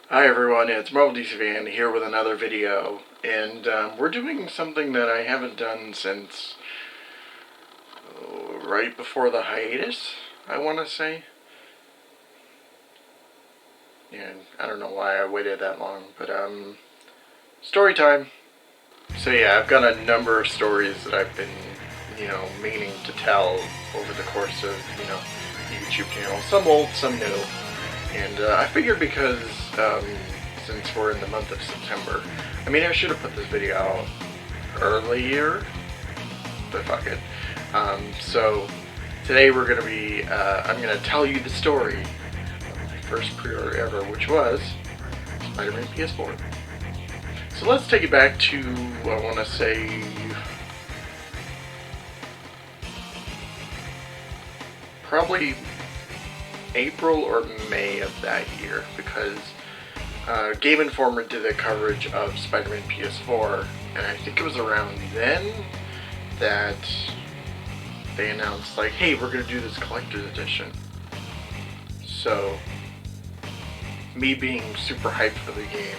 Hi everyone, it's Marvel DC Fan here with another video, and we're doing something that I haven't done since right before the hiatus, I want to say. Yeah, I don't know why I waited that long, but story time. So yeah, I've got a number of stories that I've been, meaning to tell over the course of, the YouTube channel. Some old, some new. And I figured because, since we're in the month of September, I should have put this video out earlier, but fuck it. So today we're going to be, I'm going to tell you the story of my first pre-order ever, which was Spider-Man PS4. So let's take it back to, I want to say, probably April or May of that year, because Game Informer did a coverage of Spider-Man PS4, and I think it was around then that they announced, like, hey, we're going to do this collector's edition. So, me being super hyped for the game,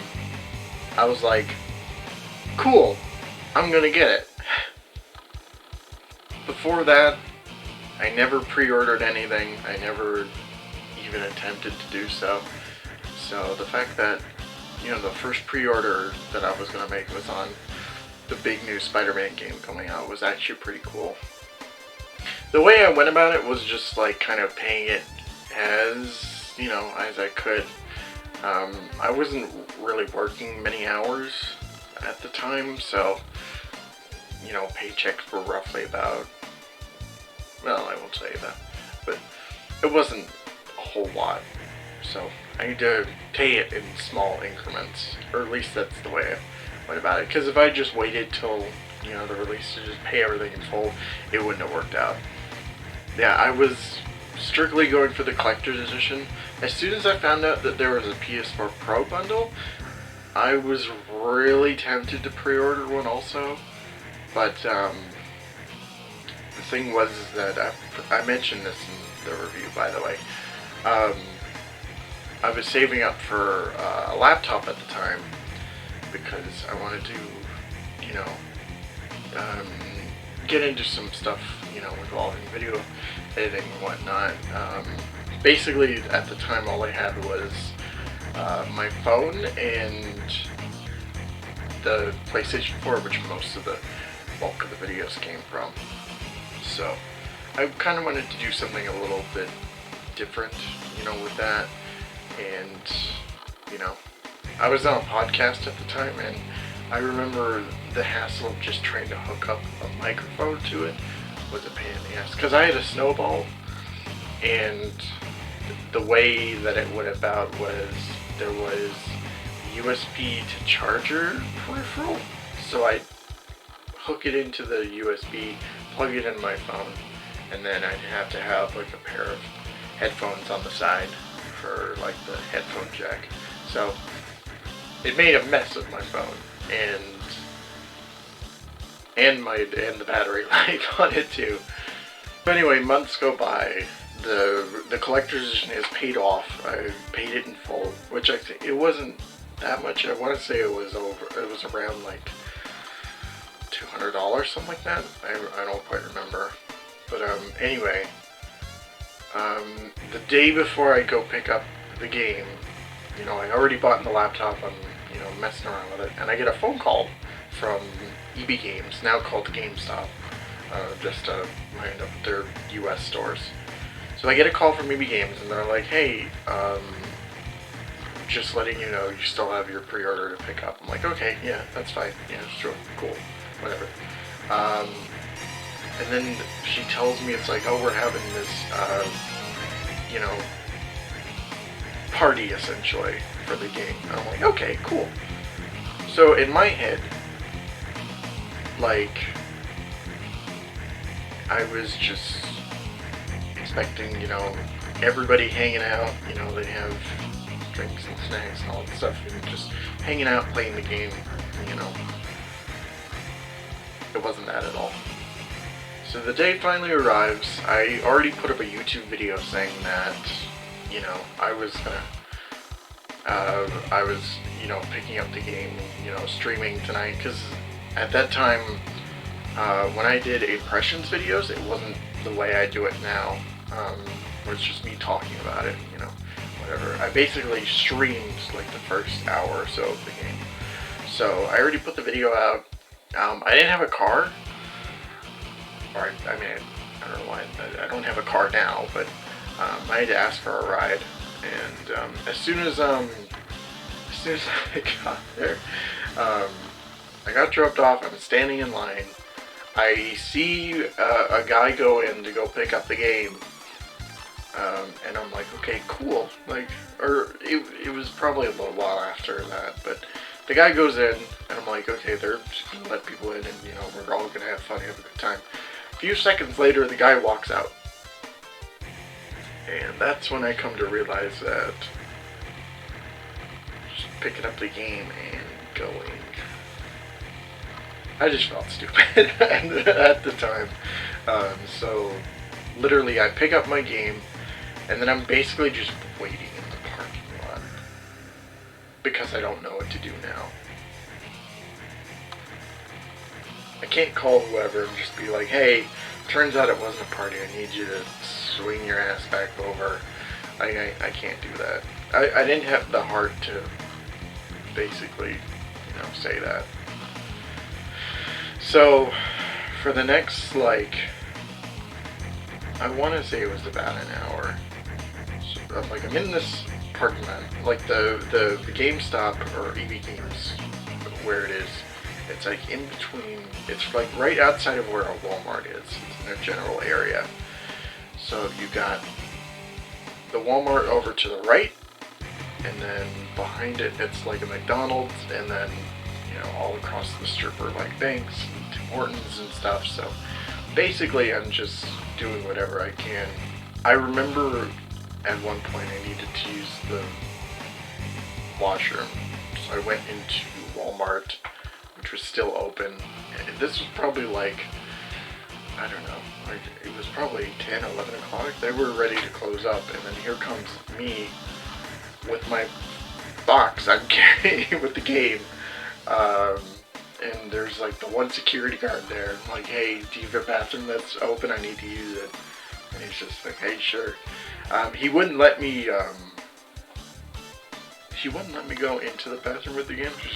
I was like, cool, I'm going to get it. Before that, I never pre-ordered anything. I never even attempted to do so. So the fact that, the first pre-order that I was going to make was on the big new Spider-Man game coming out was actually pretty cool. The way I went about it was just like kind of paying it as, as I could. I wasn't really working many hours at the time, so, paychecks were roughly about, well, I won't say that, but it wasn't a whole lot. So I need to pay it in small increments, or at least that's the way I went about it. Because if I just waited till, the release to just pay everything in full, it wouldn't have worked out. Yeah, I was strictly going for the collector's edition. As soon as I found out that there was a PS4 Pro bundle, I was really tempted to pre-order one also. But the thing was that I mentioned this in the review, by the way. I was saving up for a laptop at the time because I wanted to, get into some stuff, involving video editing and whatnot. Basically, at the time, all I had was my phone and the PlayStation 4, which most of the bulk of the videos came from. So I kind of wanted to do something a little bit different, with that. And, I was on a podcast at the time, and I remember the hassle of just trying to hook up a microphone to it was a pain in the ass. Because I had a Snowball, and the way that it went about was there was USB to charger peripheral, so I'd hook it into the USB, plug it in my phone, and then I'd have to have like a pair of headphones on the side for like the headphone jack. So it made a mess of my phone and the battery life on it too. But anyway, months go by. The collector's edition is paid off. I paid it in full, which I think it wasn't that much. I want to say it was around like $200, something like that. I don't quite remember. But anyway, the day before I go pick up the game, I already bought the laptop. I'm, messing around with it, and I get a phone call from EB Games, now called GameStop, just to wind up their U.S. stores. So I get a call from EB Games, and they're like, "Hey, just letting you know, you still have your pre-order to pick up." I'm like, "Okay, yeah, that's fine. Yeah, sure, cool, whatever." And then she tells me it's like, "Oh, we're having this, party essentially for the game." And I'm like, "Okay, cool." So in my head, like, I was just expecting, everybody hanging out, they have drinks and snacks and all that stuff, and just hanging out, playing the game, It wasn't that at all. So the day finally arrives. I already put up a YouTube video saying that, I was, picking up the game, streaming tonight, because at that time, when I did impressions videos, it wasn't the way I do it now, where it's just me talking about it, whatever. I basically streamed like the first hour or so of the game. So I already put the video out. I didn't have a car, or I don't know why, I don't have a car now, but I had to ask for a ride, and as soon as I got there, I got dropped off. I'm standing in line. I see a guy go in to go pick up the game, and I'm like, okay, cool. Like, or it was probably a little while after that, but the guy goes in, and I'm like, okay, they're just gonna let people in, and we're all gonna have fun, have a good time. A few seconds later, the guy walks out, and that's when I come to realize that just picking up the game and going, I just felt stupid at the time. So literally, I pick up my game, and then I'm basically just waiting in the parking lot because I don't know what to do now. I can't call whoever and just be like, hey, turns out it wasn't a party, I need you to swing your ass back over. I can't do that. I didn't have the heart to basically, say that. So, for the next, I want to say it was about an hour. So, I'm in this parking lot, the GameStop or EB Games, where it is. It's in between. It's right outside of where a Walmart is. It's in a general area. So you got the Walmart over to the right, and then behind it, it's like a McDonald's, and then all across the strip are banks and Tim Hortons and stuff. So basically, I'm just doing whatever I can. I remember at one point I needed to use the washroom, so I went into Walmart, which was still open. And this was probably I don't know, it was probably 10, 11 o'clock. They were ready to close up, and then here comes me with my box I'm carrying with the game. And there's the one security guard there. I'm like, hey, do you have a bathroom that's open? I need to use it. And he's just like, hey, sure. He wouldn't let me go into the bathroom with the game. It was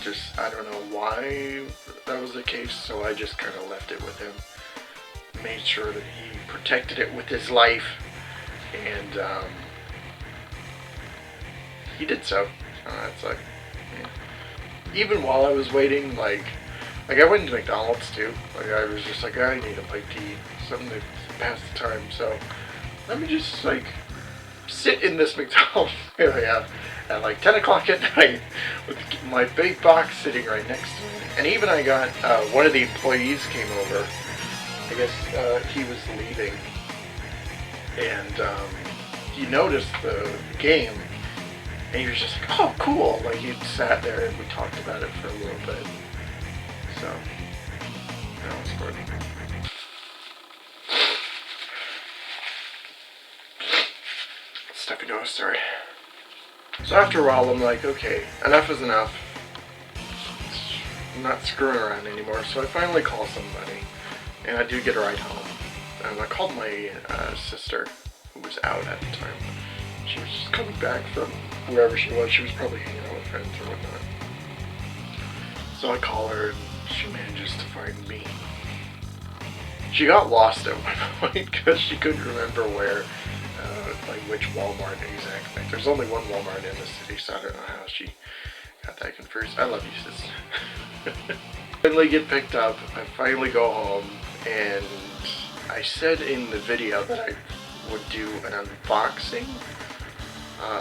just I don't know why that was the case, so I just kind of left it with him. Made sure that he protected it with his life, and he did so. It's yeah. Even while I was waiting, I went to McDonald's too. I was just I need a bite to eat, something to pass the time. So let me just sit in this McDonald's area at 10 o'clock at night with my big box sitting right next to me. And even I got one of the employees came over. I guess he was leaving, and he noticed the game. And he was just like, oh, cool. He sat there and we talked about it for a little bit. So, that was fun. Stuffy nose, sorry. So after a while, I'm like, okay, enough is enough. I'm not screwing around anymore. So I finally call somebody, and I do get a ride home. And I called my sister, who was out at the time. She was just coming back from wherever she was. She was probably hanging out with friends or whatnot. So I call her, and she manages to find me. She got lost at one point because she couldn't remember where, which Walmart exactly. There's only one Walmart in the city, so I don't know how she got that confused. I love you, sis. Finally get picked up. I finally go home, and I said in the video that I would do an unboxing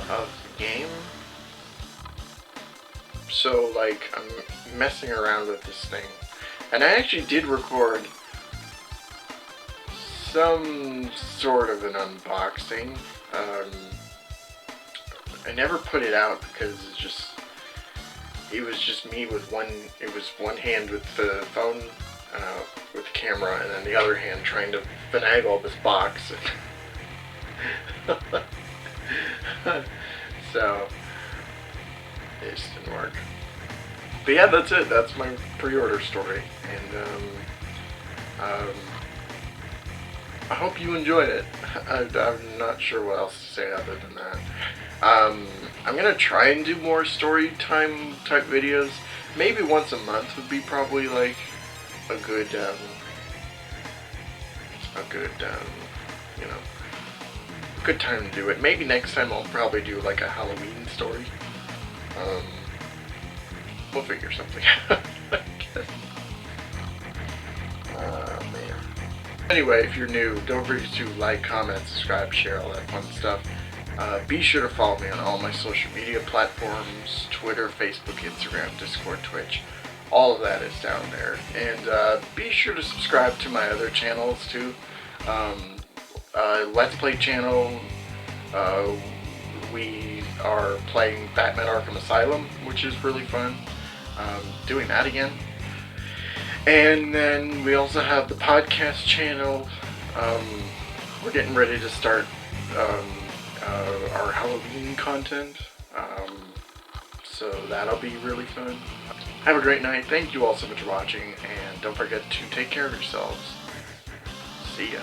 of the game. So I'm messing around with this thing, and I actually did record some sort of an unboxing. I never put it out because it was just me with one hand with the phone, with the camera, and then the other hand trying to finagle this box. So it just didn't work. But yeah, that's it. That's my pre-order story, and I hope you enjoyed it. I'm not sure what else to say other than that. I'm gonna try and do more story time type videos. Maybe once a month would be probably like a good, you know, good time to do it. Maybe next time I'll probably do like a Halloween story. We'll figure something out, I guess. Man. Anyway, if you're new, don't forget to like, comment, subscribe, share, all that fun stuff. Be sure to follow me on all my social media platforms, Twitter, Facebook, Instagram, Discord, Twitch. All of that is down there. And be sure to subscribe to my other channels too. Let's Play channel, we are playing Batman Arkham Asylum, which is really fun. Doing that again. And then we also have the podcast channel. We're getting ready to start our Halloween content. So that'll be really fun. Have a great night. Thank you all so much for watching, and don't forget to take care of yourselves. See ya.